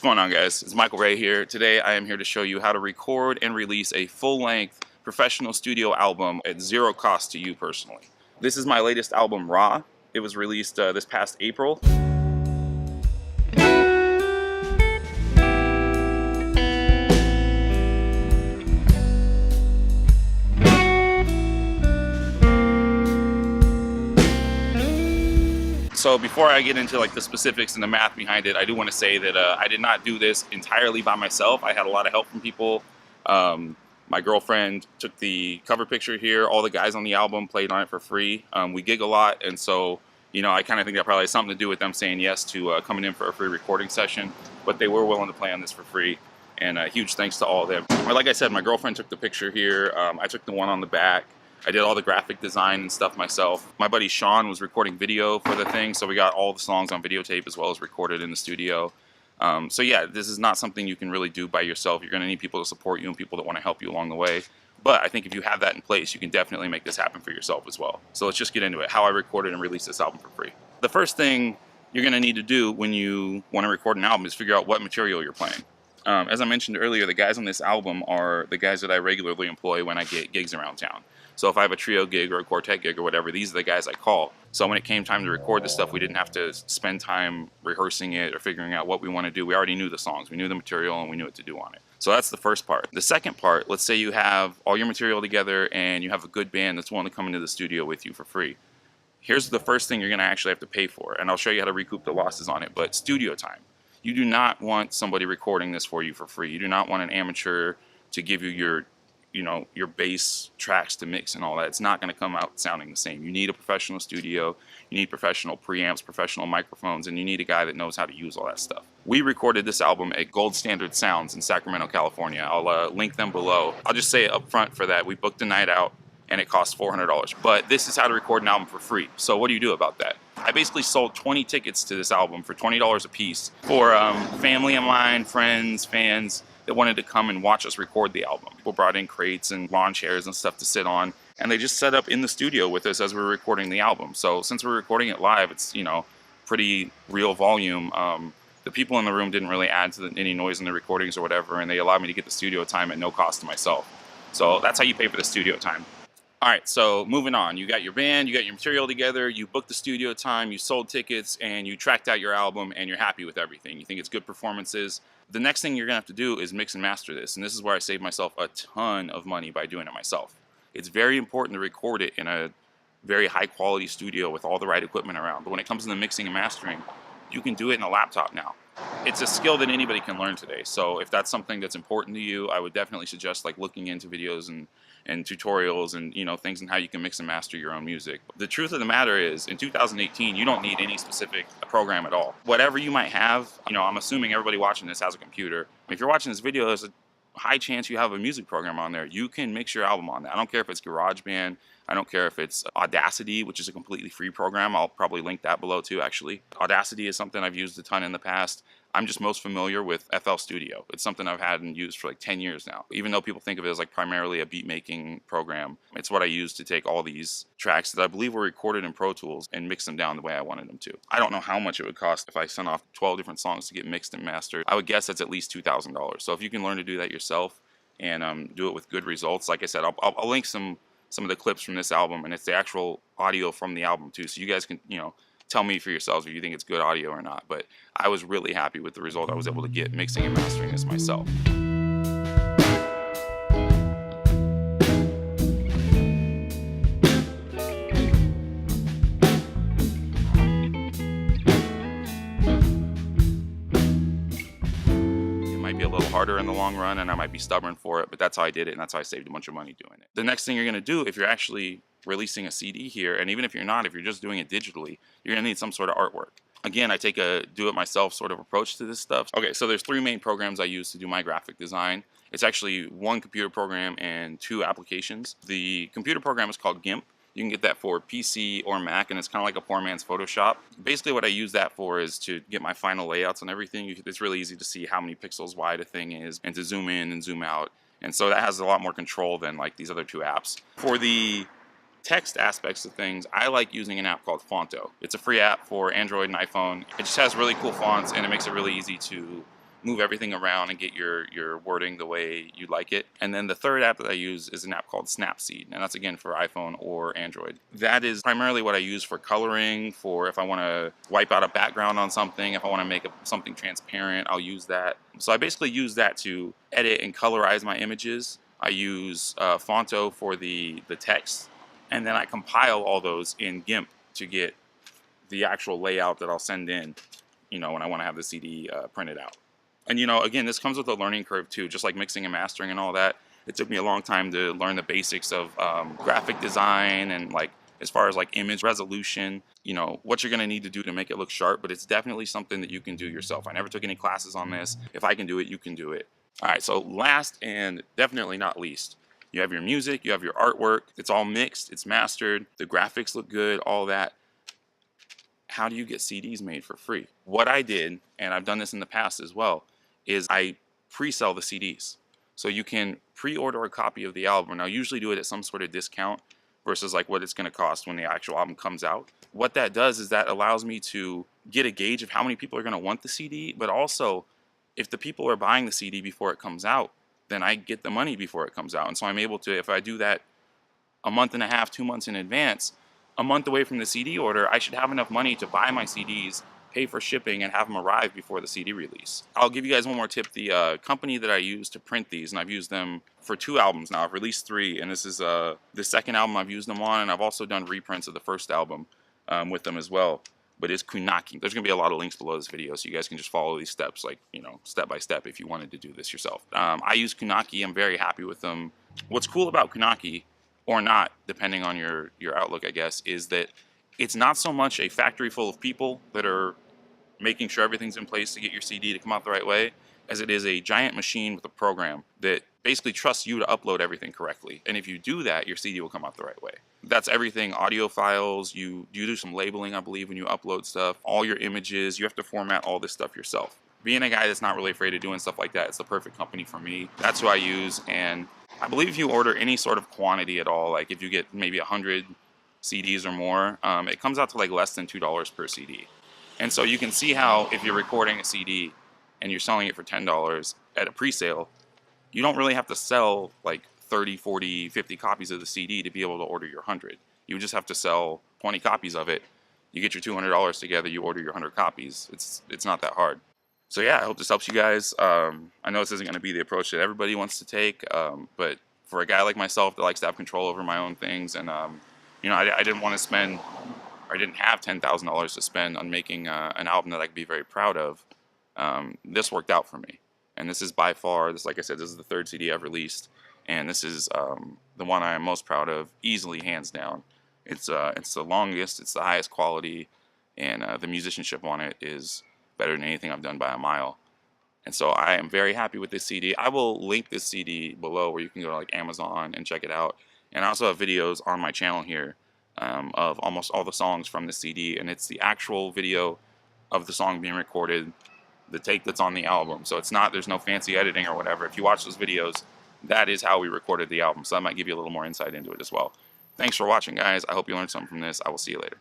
going on, guys? It's Michael Ray here. Today I am here to show you how to record and release a full-length professional studio album at zero cost to you personally. This is my latest album, Raw. It was released this past April. So before I get into like the specifics and the math behind it, I do want to say that I did not do this entirely by myself. I had a lot of help from people. My girlfriend took the cover picture here. All the guys on the album played on it for free. We gig a lot, and so I kind of think that probably has something to do with them saying yes to coming in for a free recording session. But they were willing to play on this for free, and huge thanks to all of them. Like I said, my girlfriend took the picture here. I took the one on the back. I did all the graphic design and stuff myself. My buddy Sean was recording video for the thing, so we got all the songs on videotape as well as recorded in the studio. So yeah, this is not something you can really do by yourself. You're gonna need people to support you and people that want to help you along the way. But I think if you have that in place, you can definitely make this happen for yourself as well. So let's just get into it, how I recorded and released this album for free. The first thing you're gonna need to do when you wanna record an album is figure out what material you're playing. As I mentioned earlier, the guys on this album are the guys that I regularly employ when I get gigs around town. So if I have a trio gig or a quartet gig or whatever, these are the guys I call. So when it came time to record this stuff, we didn't have to spend time rehearsing it or figuring out what we want to do. We already knew the songs, we knew the material, and we knew what to do on it. So that's the first part. The second part, let's say you have all your material together and you have a good band that's willing to come into the studio with you for free. Here's the first thing you're gonna actually have to pay for, and I'll show you how to recoup the losses on it, but studio time. You do not want somebody recording this for you for free. You do not want an amateur to give you your bass tracks to mix and all that. It's not going to come out sounding the same. You need a professional studio, you need professional preamps, professional microphones, and you need a guy that knows how to use all that stuff. We recorded this album at Gold Standard Sounds in Sacramento, California. I'll link them below. I'll just say up front for that, we booked a night out and it cost $400. But this is how to record an album for free. So what do you do about that? I basically sold 20 tickets to this album for $20 a piece for family of mine, friends, fans that wanted to come and watch us record the album. People brought in crates and lawn chairs and stuff to sit on, and they just set up in the studio with us as we were recording the album. So since we're recording it live, it's pretty real volume. The people in the room didn't really add to any noise in the recordings or whatever, and they allowed me to get the studio time at no cost to myself. So that's how you pay for the studio time. All right, so moving on. You got your band, you got your material together, you booked the studio time, you sold tickets, and you tracked out your album, and you're happy with everything. You think it's good performances. The next thing you're gonna have to do is mix and master this, and this is where I saved myself a ton of money by doing it myself. It's very important to record it in a very high quality studio with all the right equipment around, but when it comes to the mixing and mastering, you can do it in a laptop now. It's a skill that anybody can learn today, so if that's something that's important to you, I would definitely suggest like looking into videos and tutorials and things on how you can mix and master your own music. The truth of the matter is, in 2018, you don't need any specific program at all. Whatever you might have, I'm assuming everybody watching this has a computer. If you're watching this video, there's a high chance you have a music program on there. You can mix your album on that. I don't care if it's GarageBand. I don't care if it's Audacity, which is a completely free program. I'll probably link that below too, actually. Audacity is something I've used a ton in the past. I'm just most familiar with FL Studio. It's something I've had and used for like 10 years now. Even though people think of it as like primarily a beat making program, it's what I use to take all these tracks that I believe were recorded in Pro Tools and mix them down the way I wanted them to. I don't know how much it would cost if I sent off 12 different songs to get mixed and mastered. I would guess that's at least $2,000. So if you can learn to do that yourself and do it with good results, like I said, I'll link some of the clips from this album, and it's the actual audio from the album too, so you guys can tell me for yourselves if you think it's good audio or not. But I was really happy with the result I was able to get mixing and mastering this myself. Be a little harder in the long run, and I might be stubborn for it, but that's how I did it, and that's how I saved a bunch of money doing it. The next thing you're going to do, if you're actually releasing a CD here, and even if you're not, if you're just doing it digitally, you're going to need some sort of artwork. Again, I take a do-it-myself sort of approach to this stuff. Okay, so there's 3 main programs I use to do my graphic design. It's actually 1 computer program and 2 applications. The computer program is called GIMP. You can get that for PC or Mac, and it's kind of like a poor man's Photoshop. Basically what I use that for is to get my final layouts and everything. It's really easy to see how many pixels wide a thing is and to zoom in and zoom out. And so that has a lot more control than like these other 2 apps. For the text aspects of things, I like using an app called Fonto. It's a free app for Android and iPhone. It just has really cool fonts, and it makes it really easy to move everything around and get your wording the way you like it. And then the third app that I use is an app called Snapseed, and that's again for iPhone or Android. That is primarily what I use for coloring, for if I want to wipe out a background on something, if I want to make something transparent, I'll use that. So I basically use that to edit and colorize my images. I use Fonto for the text, and then I compile all those in GIMP to get the actual layout that I'll send in, you know, when I want to have the CD printed out. And, you know, again, this comes with a learning curve too, just like mixing and mastering and all that. It took me a long time to learn the basics of graphic design and like as far as like image resolution, you know, what you're going to need to do to make it look sharp, but it's definitely something that you can do yourself. I never took any classes on this. If I can do it, you can do it. All right, so last and definitely not least, you have your music, you have your artwork, it's all mixed, it's mastered, the graphics look good, all that. How do you get CDs made for free? What I did, and I've done this in the past as well, is I pre-sell the CDs. So you can pre-order a copy of the album. Now, I usually do it at some sort of discount versus like what it's going to cost when the actual album comes out. What that does is that allows me to get a gauge of how many people are going to want the CD, but also if the people are buying the CD before it comes out, then I get the money before it comes out. And so I'm able to, if I do that a month and a half, 2 months in advance, a month away from the CD order, I should have enough money to buy my CDs, pay for shipping, and have them arrive before the CD release. I'll give you guys one more tip. The company that I use to print these, and I've used them for 2 albums now. I've released 3, and this is the second album I've used them on, and I've also done reprints of the first album with them as well. But it's Kunaki. There's going to be a lot of links below this video, so you guys can just follow these steps, like, you know, step by step if you wanted to do this yourself. I use Kunaki. I'm very happy with them. What's cool about Kunaki, or not, depending on your outlook, I guess, is that it's not so much a factory full of people that are making sure everything's in place to get your CD to come out the right way, as it is a giant machine with a program that basically trusts you to upload everything correctly. And if you do that, your CD will come out the right way. That's everything: audio files, you do some labeling, I believe, when you upload stuff, all your images, you have to format all this stuff yourself. Being a guy that's not really afraid of doing stuff like that, it's the perfect company for me. That's who I use, and I believe if you order any sort of quantity at all, like if you get maybe 100 CDs or more, it comes out to like less than $2 per CD. And so you can see how if you're recording a CD and you're selling it for $10 at a pre-sale, you don't really have to sell like 30, 40, 50 copies of the CD to be able to order your 100. You just have to sell 20 copies of it. You get your $200 together, you order your 100 copies. It's not that hard. So yeah, I hope this helps you guys. I know this isn't going to be the approach that everybody wants to take, but for a guy like myself that likes to have control over my own things, and you know, I didn't want to spend, or I didn't have $10,000 to spend on making an album that I could be very proud of. This worked out for me, and this is by far, like I said, this is the 3rd CD I've released, and this is the one I am most proud of, easily, hands down. It's the longest, it's the highest quality, and the musicianship on it is better than anything I've done by a mile. And so I am very happy with this CD. I will link this CD below where you can go to like Amazon and check it out. And I also have videos on my channel here of almost all the songs from the CD, and it's the actual video of the song being recorded, the take that's on the album. So it's not, there's no fancy editing or whatever. If you watch those videos, that is how we recorded the album. So that might give you a little more insight into it as well. Thanks for watching, guys. I hope you learned something from this. I will see you later.